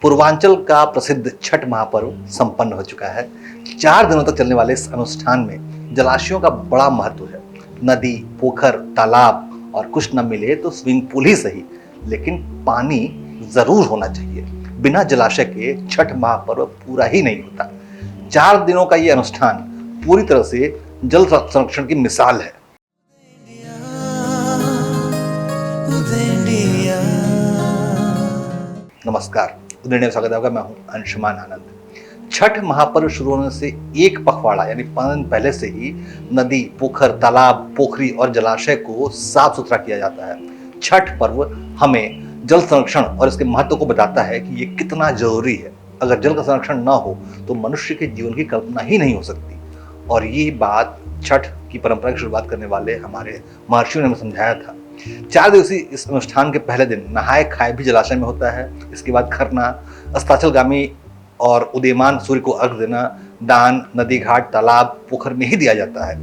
पूर्वांचल का प्रसिद्ध छठ महापर्व संपन्न हो चुका है। 4 दिनों तक चलने वाले इस अनुष्ठान में जलाशयों का बड़ा महत्व है। नदी, पोखर, तालाब और कुछ न मिले तो स्विमिंग पूल ही सही, लेकिन पानी जरूर होना चाहिए। बिना जलाशय के छठ महापर्व पूरा ही नहीं होता। 4 दिनों का ये अनुष्ठान पूरी तरह से जल संरक्षण की मिसाल है। नमस्कार, उदय में स्वागत है आपका। मैं हूं अंशुमान आनंद। छठ महापर्व शुरू होने से एक पखवाड़ा यानी 5 दिन पहले से ही नदी, पोखर, तालाब, पोखरी और जलाशय को साफ सुथरा किया जाता है। छठ पर्व हमें जल संरक्षण और इसके महत्व को बताता है कि ये कितना जरूरी है। अगर जल का संरक्षण न हो तो मनुष्य के जीवन की कल्पना ही नहीं हो सकती। और ये बात छठ की परंपरा की शुरुआत करने वाले हमारे महर्षियों ने हमें समझाया था। 4 दिवसीय इस अनुष्ठान के पहले दिन नहाय खाए भी जलाशय में होता है। इसके बाद खरना, अस्ताचलगामी और उदीयमान सूर्य को अर्घ देना, दान नदी, घाट, तालाब, पोखर में ही दिया जाता है।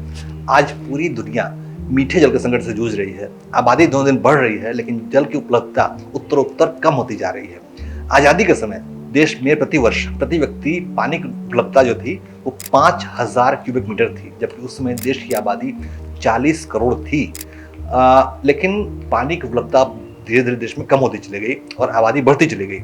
आज पूरी दुनिया मीठे जल के संकट से जूझ रही है। आबादी दिन दिन बढ़ रही है, लेकिन जल की उपलब्धता उत्तरोत्तर कम होती जा रही है। आजादी के समय देश में प्रतिवर्ष प्रति व्यक्ति पानी की उपलब्धता जो थी वो 5000 क्यूबिक मीटर थी, जबकि उस समय देश की आबादी 40 करोड़ थी। लेकिन पानी की उपलब्धता धीरे धीरे देश में कम होती चली गई और आबादी बढ़ती चली गई।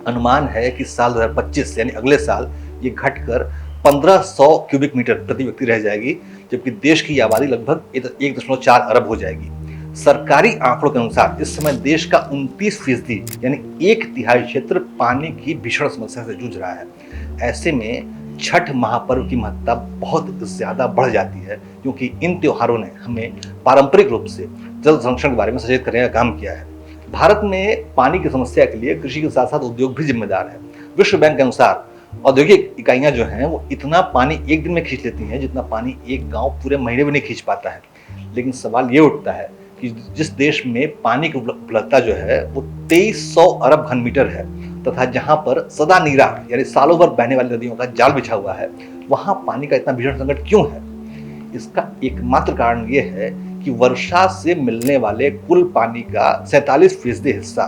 अनुमान है कि साल 2025 यानी अगले साल ये घटकर 1500 क्यूबिक मीटर प्रति व्यक्ति रह जाएगी, जबकि देश की आबादी लगभग 1.4 अरब हो जाएगी। सरकारी आंकड़ों के अनुसार इस समय देश का 29% यानी 1/3 क्षेत्र पानी की भीषण समस्या से जूझ रहा है। ऐसे में छठ महापर्व की महत्ता बहुत ज्यादा बढ़ जाती है, क्योंकि इन त्योहारों ने हमें पारंपरिक रूप से जल संरक्षण के बारे में सचेत करने का काम किया है। भारत में पानी की समस्या के लिए कृषि के साथ साथ उद्योग भी जिम्मेदार है। विश्व बैंक के अनुसार औद्योगिक इकाइयां जो हैं वो इतना पानी एक दिन में खींच लेती हैं जितना पानी एक गांव पूरे महीने में नहीं खींच पाता है। लेकिन सवाल ये उठता है कि जिस देश में पानी की उपलब्धता जो है वो 2300 अरब घन मीटर है तथा जहां पर सदा नीरा यानी सालों भर बहने वाली नदियों का जाल बिछा हुआ है, वहां पानी का इतना भीषण संकट क्यों है? इसका एकमात्र कारण यह है कि वर्षा से मिलने वाले कुल पानी का 47% हिस्सा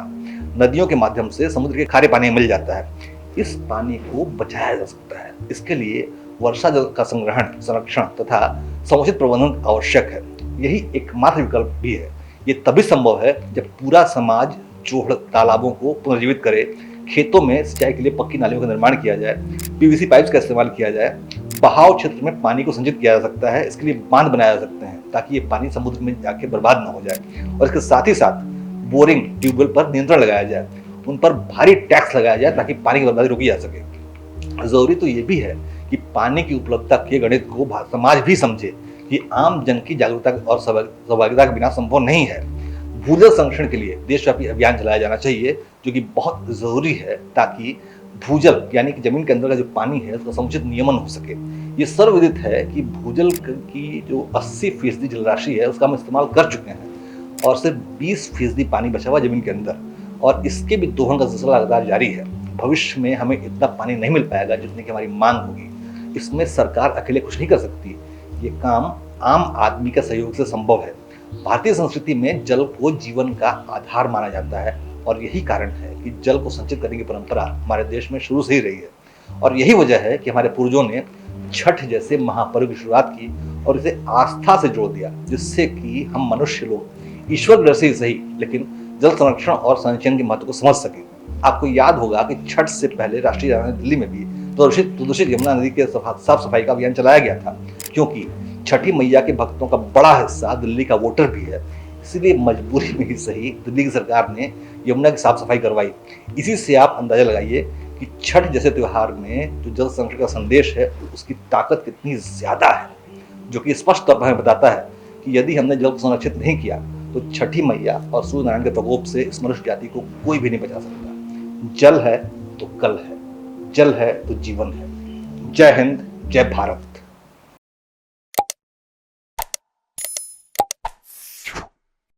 नदियों के माध्यम से समुद्र के खारे पानी में मिल जाता है। इस पानी को बचाया जा सकता है। इसके लिए वर्षा जल का संग्रहण, संरक्षण तथा समुचित प्रबंधन आवश्यक है। यही एकमात्र विकल्प भी है। ये तभी संभव है जब पूरा समाज जोड़ तालाबों को पुनर्जीवित करे, खेतों में सिंचाई के लिए पक्की नालियों का निर्माण किया जाए, पीवीसी पाइप्स का इस्तेमाल किया जाए। बहाव क्षेत्र में पानी को संचित किया जा सकता है। इसके लिए बांध बनाए जा सकते हैं ताकि ये पानी समुद्र में जाके बर्बाद ना हो जाए। और इसके साथ ही साथ बोरिंग, ट्यूबवेल पर नियंत्रण लगाया जाए, उन पर भारी टैक्स लगाया जाए ताकि पानी की बर्बादी रोकी जा सके। जरूरी तो ये भी है कि पानी की उपलब्धता के गणित को समाज भी समझे कि आम जन की जागरूकता और सहभागिता के बिना संभव नहीं है। भूजल संरक्षण के लिए देशव्यापी अभियान चलाया जाना चाहिए, जो कि बहुत जरूरी है, ताकि भूजल यानी कि जमीन के अंदर का जो पानी है उसका समुचित नियमन हो सके। ये सर्वविदित है कि भूजल की जो 80% जलराशि है उसका हम इस्तेमाल कर चुके हैं और सिर्फ 20% पानी बचा हुआ जमीन के अंदर, और इसके भी दोहन का सिलसिला लगातार जारी है। भविष्य में हमें इतना पानी नहीं मिल पाएगा जितनी की हमारी मांग होगी। इसमें सरकार अकेले कुछ नहीं कर सकती। ये काम आम आदमी के सहयोग से संभव है। भारतीय संस्कृति में जल को जीवन का आधार माना जाता है और यही कारण है कि जल को संचित करने की परंपरा हमारे देश में शुरू से ही रही है। और यही वजह है कि हमारे पूर्वजों ने छठ जैसे महापर्व की शुरुआत की और इसे आस्था से जोड़ दिया, जिससे कि हम मनुष्य लोग ईश्वर दृष्टि से सही लेकिन जल संरक्षण और संचयन के महत्व को समझ सके। आपको याद होगा कि छठ से पहले राष्ट्रीय राजधानी दिल्ली में भी प्रदूषित यमुना नदी के साफ सफाई का अभियान चलाया गया था, क्योंकि छठी मैया के भक्तों का बड़ा हिस्सा दिल्ली का वोटर भी है। इसलिए मजबूरी में ही सही दिल्ली की सरकार ने यमुना की साफ सफाई करवाई। इसी से आप अंदाजा लगाइए कि छठ जैसे त्योहार में जो जल संरक्षण का संदेश है उसकी ताकत कितनी ज्यादा है, जो कि स्पष्ट तौर पर हमें बताता है कि यदि हमने जल को संरक्षित नहीं किया तो छठी मैया और सूर्य नारायण के प्रकोप से इस मनुष्य जाति को कोई भी नहीं बचा सकता। जल है तो कल है, जल है तो जीवन है। जय हिंद, जय भारत।